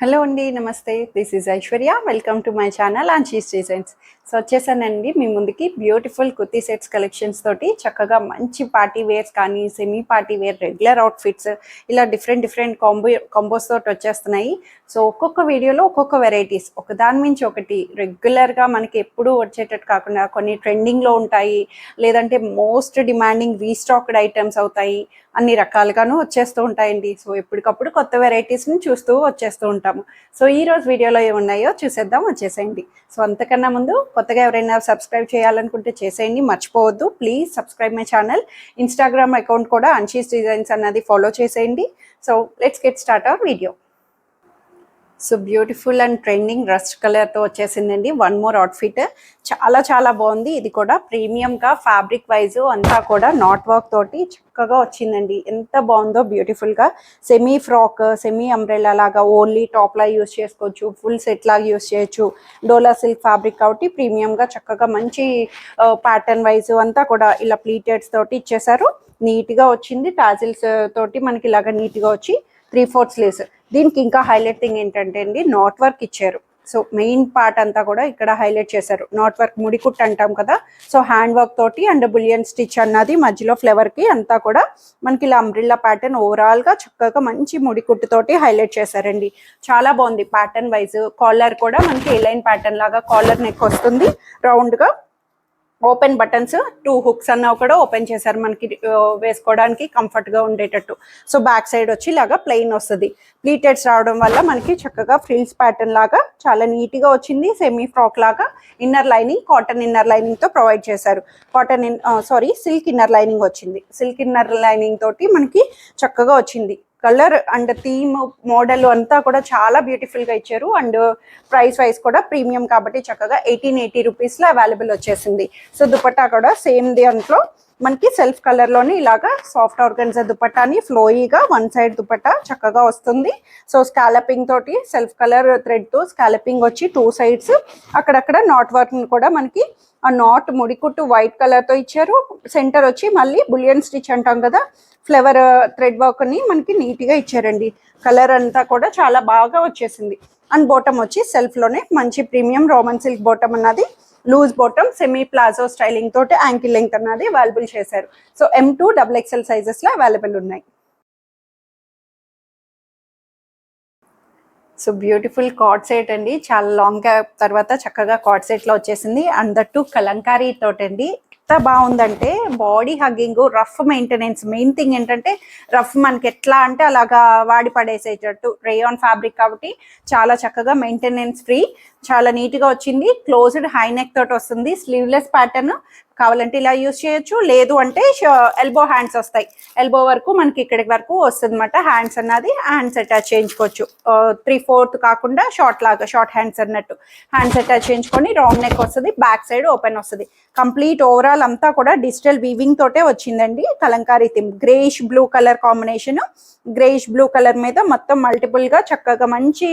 Hello అండి, నమస్తే. This is Aishwarya. Welcome to my channel Anshi's designs. So వచ్చేసానండి మీ ముందుకి బ్యూటిఫుల్ కుర్తీ సెట్స్ కలెక్షన్స్ తోటి. చక్కగా మంచి పార్టీ వేర్స్ కానీ, semi party wear, regular outfits, ఇలా డిఫరెంట్ కాంబోస్ తోటి వచ్చేస్తున్నాయి. సో ఒక్కొక్క వీడియోలో ఒక్కొక్క వెరైటీస్, ఒకదాని మించి ఒకటి, రెగ్యులర్గా మనకి ఎప్పుడూ వచ్చేటట్టు కాకుండా కొన్ని ట్రెండింగ్లో ఉంటాయి, లేదంటే మోస్ట్ డిమాండింగ్ రీస్టాక్డ్ ఐటమ్స్ అవుతాయి. అన్ని రకాలుగాను వచ్చేస్తూ ఉంటాయండి. సో ఎప్పటికప్పుడు కొత్త వెరైటీస్ని చూస్తూ వచ్చేస్తూ ఉంటాము. సో ఈ రోజు వీడియోలో ఏమున్నాయో చూసేద్దాం, వచ్చేసేయండి. సో అంతకన్నా ముందు కొత్తగా ఎవరైనా సబ్స్క్రైబ్ చేయాలనుకుంటే చేసేయండి, మర్చిపోవద్దు. Please subscribe my channel. Instagram account కూడా ఆన్షీస్ డిజైన్స్ అన్నది ఫాలో చేసేయండి. So let's get start our video. So beautiful and trending rust కలర్తో వచ్చేసిందండి వన్ మోర్ అవుట్ఫిట్. చాలా బాగుంది. ఇది కూడా ప్రీమియంగా ఫ్యాబ్రిక్ వైజ్ అంతా కూడా నాట్ వర్క్ తోటి చక్కగా వచ్చిందండి. ఎంత బాగుందో బ్యూటిఫుల్గా. సెమీ ఫ్రాక్, సెమీ అంబ్రెల్లా లాగా ఓన్లీ టాప్ లా యూస్ చేసుకోవచ్చు, ఫుల్ సెట్ లాగా యూస్ చేయొచ్చు. డోలా సిల్క్ ఫ్యాబ్రిక్ కాబట్టి ప్రీమియంగా చక్కగా మంచి ప్యాటర్న్ వైజ్ అంతా కూడా ఇలా ప్లీటెడ్స్ తోటి ఇచ్చేసారు. నీట్గా వచ్చింది. టాజిల్స్ తోటి మనకి ఇలాగా నీట్గా వచ్చి 3/4 స్లీవ్స్. దీనికి ఇంకా హైలైట్ థింగ్ ఏంటంటే అండి, నాట్ వర్క్ ఇచ్చారు. సో మెయిన్ పార్ట్ అంతా కూడా ఇక్కడ హైలైట్ చేశారు. నాట్ వర్క్, ముడికుట్ అంటాం కదా. సో హ్యాండ్ వర్క్ తోటి అండ్ బులియన్ స్టిచ్ అన్నది మధ్యలో ఫ్లవర్ కి అంతా కూడా మనకి ఇలా అంబ్రిల్లా ప్యాటర్న్ ఓవరాల్ గా చక్కగా మంచి ముడికుట్టు తోటి హైలైట్ చేశారండి. చాలా బాగుంది ప్యాటర్న్ వైజ్. కాలర్ కూడా మనకి ఎలైన్ ప్యాటర్న్ లాగా కాలర్ నెక్ వస్తుంది రౌండ్ గా. ఓపెన్ బటన్స్, 2 హుక్స్ అన్న కూడా ఓపెన్ చేశారు మనకి వేసుకోవడానికి కంఫర్ట్ గా ఉండేటట్టు. సో బ్యాక్ సైడ్ వచ్చి ఇలాగా ప్లెయిన్ వస్తుంది. ప్లీటెడ్స్ రావడం వల్ల మనకి చక్కగా ఫ్రిల్స్ ప్యాటర్న్ లాగా చాలా నీట్ గా వచ్చింది. సెమీ ఫ్రాక్ లాగా. Inner lining cotton inner lining తో ప్రొవైడ్ చేశారు. సిల్క్ ఇన్నర్ లైనింగ్ వచ్చింది. సిల్క్ ఇన్నర్ లైనింగ్ తోటి మనకి చక్కగా వచ్చింది. కలర్ అండ్ థీమ్ మోడల్ అంతా కూడా చాలా బ్యూటిఫుల్ గా ఇచ్చారు. అండ్ ప్రైస్ వైజ్ కూడా ప్రీమియం కాబట్టి చక్కగా 1880 రూపీస్ లో అవైలబుల్ వచ్చేసింది. సో దుపట్టా కూడా సేమ్ దాంట్లో మనకి సెల్ఫ్ కలర్ లోని ఇలాగా సాఫ్ట్ ఆర్గన్జా దుపట్టాని ఫ్లోయీగా వన్ సైడ్ దుపట్టా చక్కగా వస్తుంది. సో స్కాలపింగ్ తోటి సెల్ఫ్ కలర్ థ్రెడ్ తో స్కాలపింగ్ వచ్చి 2 సైడ్స్ అక్కడక్కడ నాట్ వర్క్ కూడా మనకి ఆ నాట్ ముడికుట్టు వైట్ కలర్ తో ఇచ్చారు. సెంటర్ వచ్చి మళ్ళీ బులియన్ స్టిచ్ అంటాం కదా, ఫ్లవర్ థ్రెడ్ వర్క్ ని మనకి నీట్ గా ఇచ్చారండి. కలర్ అంతా కూడా చాలా బాగా వచ్చేసింది. అండ్ బాటమ్ వచ్చి సెల్ఫ్ లోనే మంచి ప్రీమియం రోమన్ సిల్క్ బాటమ్ అన్నది, loose bottom semi palazzo styling తోటి యాంకిల్ లెంగ్త్ అన్నది అవైలబుల్ చేశారు. సో M2 XXL సైజెస్ లో అవైలబుల్ ఉన్నాయి. సో బ్యూటిఫుల్ కార్డ్ సెట్ అండి. చాలా లాంగ్ గ్యాప్ తర్వాత చక్కగా కార్డ్ సెట్ లో వచ్చేసింది. అండ్ దట్టు కలంకారీ తోటి అండి. ఎంత బాగుందంటే body hugging, rough maintenance. Main thing ఏంటంటే రఫ్ మనకి ఎట్లా అంటే అలాగా వాడి పడేసేటట్టు రేయాన్ ఫ్యాబ్రిక్ కాబట్టి చాలా చక్కగా మెయింటెనెన్స్ ఫ్రీ. చాలా నీట్ గా వచ్చింది. క్లోజ్డ్ హై నెక్ తోటి వస్తుంది. Sleeveless pattern. కావాలంటే ఇలా యూస్ చేయొచ్చు, లేదు అంటే ఎల్బో హ్యాండ్స్ వస్తాయి. ఎల్బో వరకు మనకి ఇక్కడికి వరకు వస్తుంది అనమాట. హ్యాండ్స్ అన్నది హ్యాండ్స్ అటాచ్ చేయించుకోవచ్చు. 3/4 కాకుండా షార్ట్ హ్యాండ్స్ అన్నట్టు హ్యాండ్స్ అటాచ్ చేయించుకొని రౌండ్ నెక్ వస్తుంది. బ్యాక్ సైడ్ ఓపెన్ వస్తుంది. కంప్లీట్ ఓవరాల్ అంతా కూడా డిజిటల్ వీవింగ్ తోటే వచ్చిందండి. Kalamkari theme greyish blue colour combination. Greyish blue colour మీద మొత్తం మల్టిపుల్ గా చక్కగా మంచి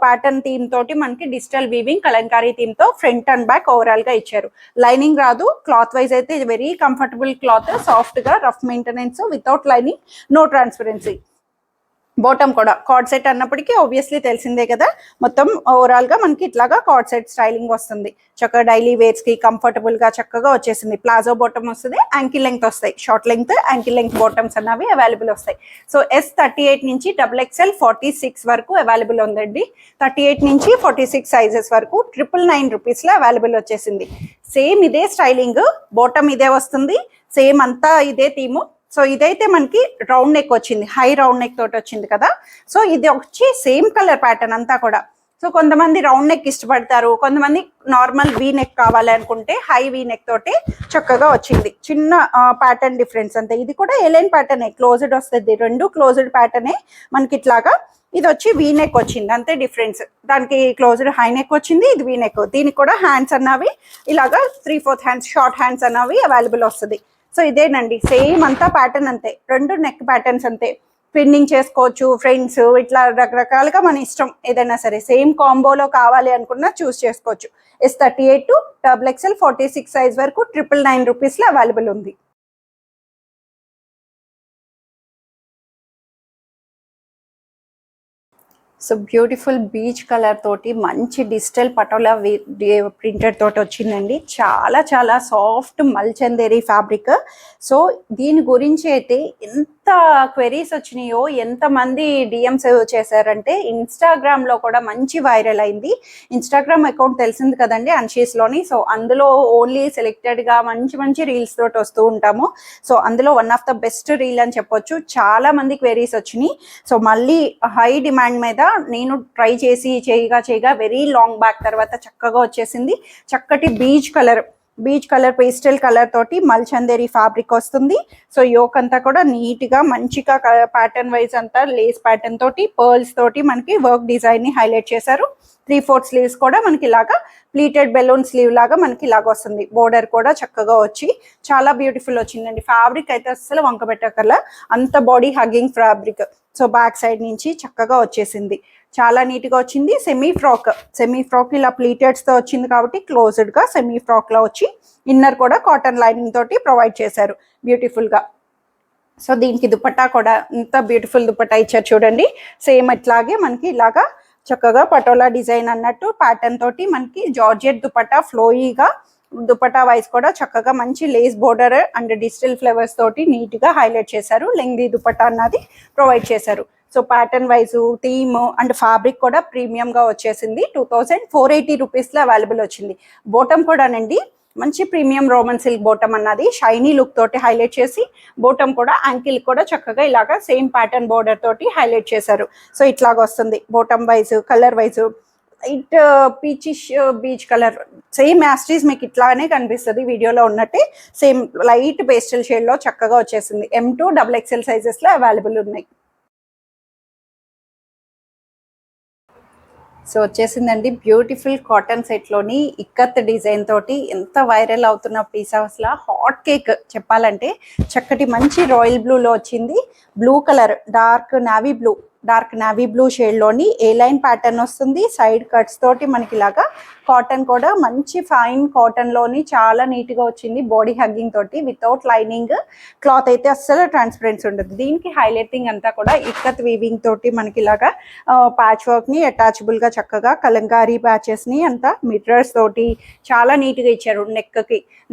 ప్యాటర్న్ థీమ్ తోటి మనకి డిజిటల్ వీవింగ్ కలంకారీ థీమ్ తో ఫ్రంట్ అండ్ బ్యాక్ ఓవరాల్ గా ఇచ్చారు. లైనింగ్ రాదు. క్లాత్ వైజ్ అయితే వెరీ కంఫర్టబుల్ క్లాత్, సాఫ్ట్ గా, rough maintenance, without lining, no transparency. Bottom కూడా కార్డ్ సెట్ అన్నప్పటికీ ఆబ్వియస్లీ తెలిసిందే కదా. మొత్తం ఓవరాల్ గా మనకి ఇట్లాగా కార్డ్ సెట్ స్టైలింగ్ వస్తుంది. చక్కగా డైలీ వేర్స్ కి కంఫర్టబుల్ గా చక్కగా వచ్చేసింది. ప్లాజో బాటమ్ వస్తుంది. యాంకిల్ లెంగ్త్ వస్తాయి. Short length, ankle length bottoms అన్నవి అవైలబుల్ వస్తాయి. సో S38 నుంచి XXL 46 వరకు అవైలబుల్ ఉందండి. 38 నుంచి 46 సైజెస్ వరకు 999 రూపీస్ లో అవైలబుల్ వచ్చేసింది. సేమ్ ఇదే స్టైలింగ్, బాటమ్ ఇదే వస్తుంది. సేమ్ అంతా ఇదే థీము. సో ఇదైతే మనకి రౌండ్ నెక్ వచ్చింది, హై రౌండ్ నెక్ తోటి వచ్చింది కదా. సో ఇది వచ్చి సేమ్ కలర్ ప్యాటర్న్ అంతా కూడా. సో కొంతమంది రౌండ్ నెక్ ఇష్టపడతారు, కొంతమంది నార్మల్ వీ నెక్ కావాలి అనుకుంటే హై వీ నెక్ తోటి చక్కగా వచ్చింది. చిన్న ప్యాటర్న్ డిఫరెన్స్ అంతే. ఇది కూడా ఎలైన్ ప్యాటర్నే, క్లోజ్డ్ వస్తుంది. రెండు క్లోజ్డ్ ప్యాటర్నే మనకి ఇట్లాగా. ఇది వచ్చి వీ నెక్ వచ్చింది, అంతే డిఫరెన్స్. దానికి క్లోజ్డ్ హై నెక్ వచ్చింది, ఇది వీ నెక్. దీనికి కూడా హ్యాండ్స్ అన్నవి ఇలాగా 3/4 హ్యాండ్స్, షార్ట్ హ్యాండ్స్ అన్నవి అవైలబుల్ వస్తుంది. సో ఇదేనండి, సేమ్ అంతా ప్యాటర్న్ అంతే. రెండు నెక్ ప్యాటర్న్స్ అంతే. పిన్నింగ్ చేసుకోవచ్చు, ఫ్రెండ్స్, ఇట్లా రకరకాలుగా మన ఇష్టం. ఏదైనా సరే సేమ్ కాంబోలో కావాలి అనుకున్నా చూస్ చేసుకోవచ్చు. S38 to XXL 46 సైజ్ వరకు 999 రూపీస్ లో అవైలబుల్ ఉంది. సో బ్యూటిఫుల్ బీచ్ కలర్ తోటి మంచి డిజిటల్ పటోలా ప్రింటెడ్ తోటి వచ్చిందండి. చాలా చాలా సాఫ్ట్ మల్చందేరి ఫ్యాబ్రిక్. సో దీని గురించి అయితే ఎంత క్వెరీస్ వచ్చినాయో, ఎంతమంది డిఎమ్స్ చేశారంటే ఇన్స్టాగ్రామ్లో కూడా మంచి వైరల్ అయింది. ఇన్స్టాగ్రామ్ అకౌంట్ తెలిసింది కదండి అన్షీస్లోని. సో అందులో ఓన్లీ సెలెక్టెడ్గా మంచి మంచి రీల్స్ తోటి వస్తూ ఉంటాము. సో అందులో one of the best reel అని చెప్పొచ్చు. చాలా మంది క్వెరీస్ వచ్చినాయి. సో మళ్ళీ హై డిమాండ్ మీద నేను ట్రై చేసి చేయగా వెరీ లాంగ్ బ్యాక్ తర్వాత చక్కగా వచ్చేసింది. చక్కటి బీచ్ కలర్ పేస్టల్ కలర్ తోటి మల్చందేరి ఫ్యాబ్రిక్ వస్తుంది. సో యోక్ అంతా కూడా నీట్గా మంచిగా ప్యాటర్న్ వైజ్ అంతా లేస్ ప్యాటర్న్ తోటి పర్ల్స్ తోటి మనకి వర్క్ డిజైన్ ని హైలైట్ చేశారు. 3/4 స్లీవ్స్ కూడా మనకి ఇలాగా ప్లీటెడ్ బెలూన్ స్లీవ్ లాగా మనకి ఇలాగ వస్తుంది. బోర్డర్ కూడా చక్కగా వచ్చి చాలా బ్యూటిఫుల్ వచ్చిందండి. ఫ్యాబ్రిక్ అయితే అస్సలు వంక పెట్టకల్లా అంత body hugging fabric. So back side నుంచి చక్కగా వచ్చేసింది. చాలా నీట్గా వచ్చింది. సెమీ ఫ్రాక్ ఇలా ప్లీటెడ్స్తో వచ్చింది కాబట్టి క్లోజ్డ్గా సెమీ ఫ్రాక్లో వచ్చి ఇన్నర్ కూడా కాటన్ లైనింగ్ తోటి ప్రొవైడ్ చేశారు బ్యూటిఫుల్గా. సో దీనికి దుపట్టా కూడా ఇంత బ్యూటిఫుల్ దుపట్టా ఇచ్చారు చూడండి. సేమ్ అట్లాగే మనకి ఇలాగా చక్కగా పటోలా డిజైన్ అన్నట్టు ప్యాటర్న్ తోటి మనకి జార్జెట్ దుపట్టా ఫ్లోయీగా దుపట్టా వైజ్ కూడా చక్కగా మంచి lace border and digital flavours తోటి నీట్గా హైలైట్ చేశారు. లెంగ్దీ దుపట్టా అన్నది ప్రొవైడ్ చేశారు. So pattern wise theme and fabric కూడా ప్రీమియంగా వచ్చేసింది. 2480 రూపీస్లో అవైలబుల్ వచ్చింది. బోటమ్ కూడానండి మంచి ప్రీమియం రోమన్ సిల్క్ బోటమ్ అన్నది షైనీ లుక్ తోటి హైలైట్ చేసి బోటమ్ కూడా యాంకిల్ కూడా చక్కగా ఇలాగా సేమ్ ప్యాటర్న్ బోర్డర్ తోటి హైలైట్ చేశారు. సో ఇట్లాగ వస్తుంది bottom wise. Colour wise light peachish beach colour same యాస్ట్రీస్ మీకు ఇట్లానే కనిపిస్తుంది వీడియోలో ఉన్నట్టే. సేమ్ లైట్ పేస్టల్ షేడ్లో చక్కగా వచ్చేసింది. M2 XXL సైజెస్లో అవైలబుల్ ఉన్నాయి. సో వచ్చేసిందండి బ్యూటిఫుల్ కాటన్ సెట్లోని ఇక్కత్ డిజైన్ తోటి ఎంత వైరల్ అవుతున్న పీస్ అసలు హాట్ కేక్ చెప్పాలంటే. చక్కటి మంచి రాయల్ బ్లూలో వచ్చింది. Blue colour dark navy blue షేడ్లోని ఏ లైన్ ప్యాటర్న్ వస్తుంది. సైడ్ కట్స్ తోటి మనకి ఇలాగా కాటన్ కూడా మంచి ఫైన్ కాటన్లోని చాలా నీట్గా వచ్చింది. బాడీ హగ్గింగ్ తోటి వితౌట్ లైనింగ్. క్లాత్ అయితే అస్సలు ట్రాన్స్పరెన్సీ ఉండదు. దీనికి హైలైటింగ్ అంతా కూడా ఇక్కత్ వీవింగ్ తోటి మనకి ఇలాగా ప్యాచ్ వర్క్ని అటాచబుల్గా చక్కగా కలంకారీ ప్యాచెస్ని అంతా మిర్రర్స్ తోటి చాలా నీట్గా ఇచ్చారు.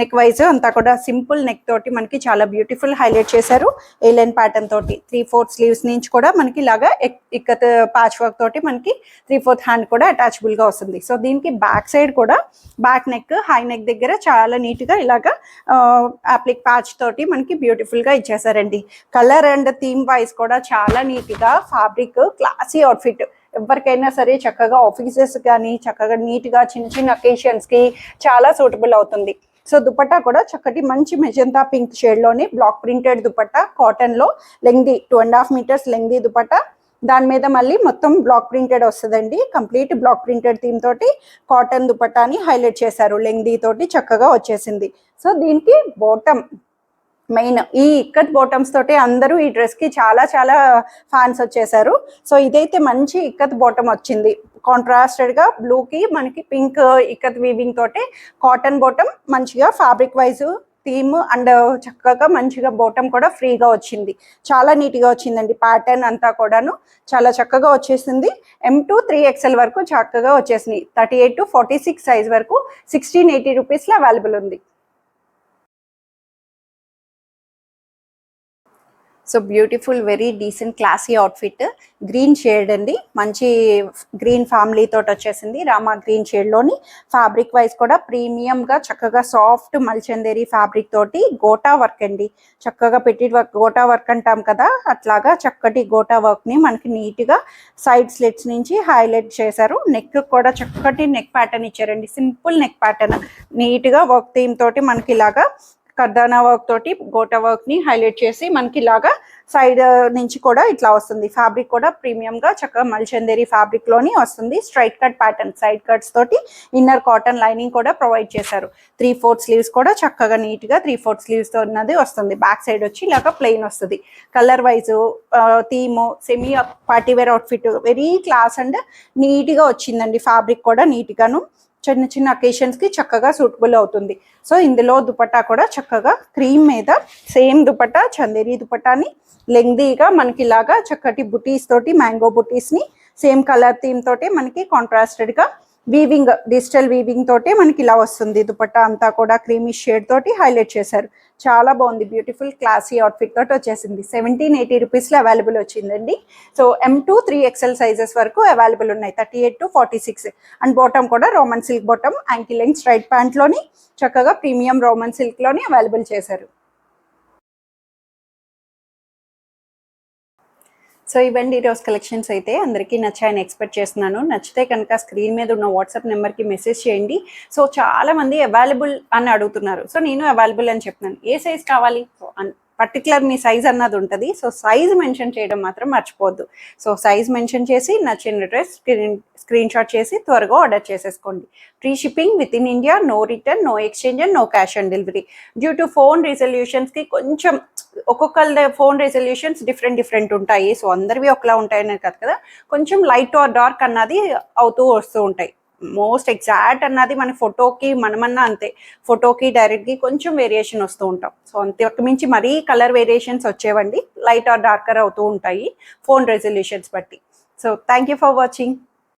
నెక్ వైజ్ అంతా కూడా సింపుల్ నెక్ తోటి మనకి చాలా బ్యూటిఫుల్ హైలైట్ చేశారు. ఏ లైన్ ప్యాటర్న్ తోటి 3/4 స్లీవ్స్ నుంచి కూడా మనకి ఇలాగా ఇక్కత్ ప్యాచ్ వర్క్ తోటి మనకి 3/4 హ్యాండ్ కూడా అటాచబుల్ గా వస్తుంది. సో దీనికి బ్యాక్ సైడ్ కూడా బ్యాక్ నెక్ హై నెక్ దగ్గర చాలా నీట్ గా ఇలాగా అప్లిక్ ప్యాచ్ తోటి మనకి బ్యూటిఫుల్ గా ఇచ్చేసారండి. కలర్ అండ్ థీమ్ వైజ్ కూడా చాలా నీట్ గా ఫ్యాబ్రిక్ క్లాసీ అవుట్ఫిట్. ఎవరికైనా సరే చక్కగా ఆఫీసెస్ కానీ చక్కగా నీట్ గా చిన్న చిన్న అకేషన్స్ కి చాలా సూటబుల్ అవుతుంది. సో దుపట్టా కూడా చక్కటి మంచి మెజంతా పింక్ షేడ్లోని బ్లాక్ ప్రింటెడ్ దుపట్టా కాటన్లో లెంగ్దీ 2.5 మీటర్స్ లెంగ్దీ దుపట్టా. దాని మీద మళ్ళీ మొత్తం బ్లాక్ ప్రింటెడ్ వస్తుందండి. కంప్లీట్ బ్లాక్ ప్రింటెడ్ థీమ్ తోటి కాటన్ దుపట్టాని హైలైట్ చేశారు. లెంగ్దీ తోటి చక్కగా వచ్చేసింది. సో దీనికి బాటమ్ మెయిన్ ఈ ఇక్కత్ బాటమ్స్ తోటి అందరూ ఈ డ్రెస్కి చాలా చాలా ఫ్యాన్స్ వచ్చేసారు. సో ఇదైతే మంచి ఇక్కత్ బాటమ్ వచ్చింది. కాంట్రాస్టెడ్గా బ్లూకి మనకి పింక్ ఇక్కత్ వీవింగ్ తోటి కాటన్ బాటమ్ మంచిగా ఫ్యాబ్రిక్ వైజ్ థీమ్ అండ్ చక్కగా మంచిగా బాటమ్ కూడా ఫ్రీగా వచ్చింది. చాలా నీట్గా వచ్చిందండి. ప్యాటర్న్ అంతా కూడాను చాలా చక్కగా వచ్చేసింది. M2 3XL వరకు చక్కగా వచ్చేసింది. 38 to 46 సైజ్ వరకు 1680 రూపీస్లో అవైలబుల్ ఉంది. So beautiful very decent classy outfit. Green shade అండి. మంచి గ్రీన్ ఫ్యామిలీ తోటి వచ్చేసింది. రామా గ్రీన్ షేడ్లోని ఫ్యాబ్రిక్ వైజ్ కూడా ప్రీమియంగా చక్కగా సాఫ్ట్ మల్చందేరి ఫ్యాబ్రిక్ తోటి గోటా వర్క్ అండి. చక్కగా పెట్టి వర్క్ గోటా వర్క్ అంటాం కదా, అట్లాగా చక్కటి గోటా వర్క్ని మనకి నీట్గా సైడ్ స్లిట్స్ నుంచి హైలైట్ చేశారు. నెక్ కూడా చక్కటి నెక్ ప్యాటర్న్ ఇచ్చారండి. సింపుల్ నెక్ ప్యాటర్న్ నీట్గా వర్క్ థీమ్ తోటి మనకి ఇలాగా కర్దానా వర్క్ తోటి గోటా వర్క్ ని హైలైట్ చేసి మనకి ఇలాగా సైడ్ నుంచి కూడా ఇట్లా వస్తుంది. ఫ్యాబ్రిక్ కూడా ప్రీమియం గా చక్కగా మల్చందేరి ఫ్యాబ్రిక్ లోని వస్తుంది. Straight cut pattern side cuts తోటి ఇన్నర్ కాటన్ లైనింగ్ కూడా ప్రొవైడ్ చేశారు. 3/4 స్లీవ్స్ కూడా చక్కగా నీట్ గా 3/4 స్లీవ్స్ తో ఉన్నది వస్తుంది. బ్యాక్ సైడ్ వచ్చి ఇలాగా ప్లెయిన్ వస్తుంది. Colour wise theme semi party wear outfit very class and neat గా వచ్చిందండి. ఫ్యాబ్రిక్ కూడా నీట్ గాను చిన్న చిన్న అకేషన్స్కి చక్కగా సూటబుల్ అవుతుంది. సో ఇందులో దుపట్టా కూడా చక్కగా క్రీమ్ మీద సేమ్ దుపట్టా చందేరి దుపట్టాని లెంగ్దీగా మనకి ఇలాగా చక్కటి బుటీస్ తోటి మ్యాంగో బుటీస్ని సేమ్ కలర్ థీమ్ తోటి మనకి కాంట్రాస్టెడ్గా వీవింగ్, డిజిటల్ వీవింగ్ తోటి మనకి ఇలా వస్తుంది. దుపట్టా అంతా కూడా క్రీమీ షేడ్ తోటి హైలైట్ చేశారు. చాలా బాగుంది, బ్యూటిఫుల్ క్లాసీ అవుట్ఫిట్ తోటి వచ్చేసింది. 1780 రూపీస్లో అవైలబుల్ వచ్చిందండి. సో M2 3XL సైజెస్ వరకు అవైలబుల్ ఉన్నాయి, 38 to 46. అండ్ బాటమ్ కూడా Roman silk bottom, ankle length straight ప్యాంట్లోని చక్కగా ప్రీమియం రోమన్ సిల్క్లోని అవైలబుల్ చేశారు. సో ఇవండి ఈరోజు కలెక్షన్స్. అయితే అందరికీ నచ్చాయని ఎక్స్పెక్ట్ చేస్తున్నాను. నచ్చితే కనుక స్క్రీన్ మీద ఉన్న వాట్సాప్ నెంబర్కి మెసేజ్ చేయండి. సో చాలామంది అవైలబుల్ అని అడుగుతున్నారు. సో నేను అవైలబుల్ అని చెప్తున్నాను. ఏ సైజ్ కావాలి, సో పర్టికులర్ మీ సైజ్ అన్నది ఉంటుంది. సో సైజ్ మెన్షన్ చేయడం మాత్రం మర్చిపోవద్దు. సో సైజ్ మెన్షన్ చేసి నచ్చిన డ్రెస్ స్క్రీన్ షాట్ చేసి త్వరగా ఆర్డర్ చేసేసుకోండి. Free shipping within India, no return, no exchange and no cash on delivery. Due to phone రిజల్యూషన్స్కి కొంచెం ఒక్కొక్కరి ఫోన్ రెజల్యూషన్స్ డిఫరెంట్ ఉంటాయి. సో అందరివి ఒకలా ఉంటాయని కాదు కదా, కొంచెం లైట్ ఆర్ డార్క్ అన్నది అవుతూ వస్తూ ఉంటాయి. మోస్ట్ ఎగ్జాక్ట్ అన్నది మన ఫోటోకి మనమన్నా అంతే, ఫోటోకి డైరెక్ట్కి కొంచెం వేరియేషన్ వస్తూ ఉంటాం. సో అంతకు మించి మరీ కలర్ వేరియేషన్స్ వచ్చేవండి, లైట్ ఆర్ డార్కర్ అవుతూ ఉంటాయి ఫోన్ రెజల్యూషన్స్ బట్టి. So thank you for watching.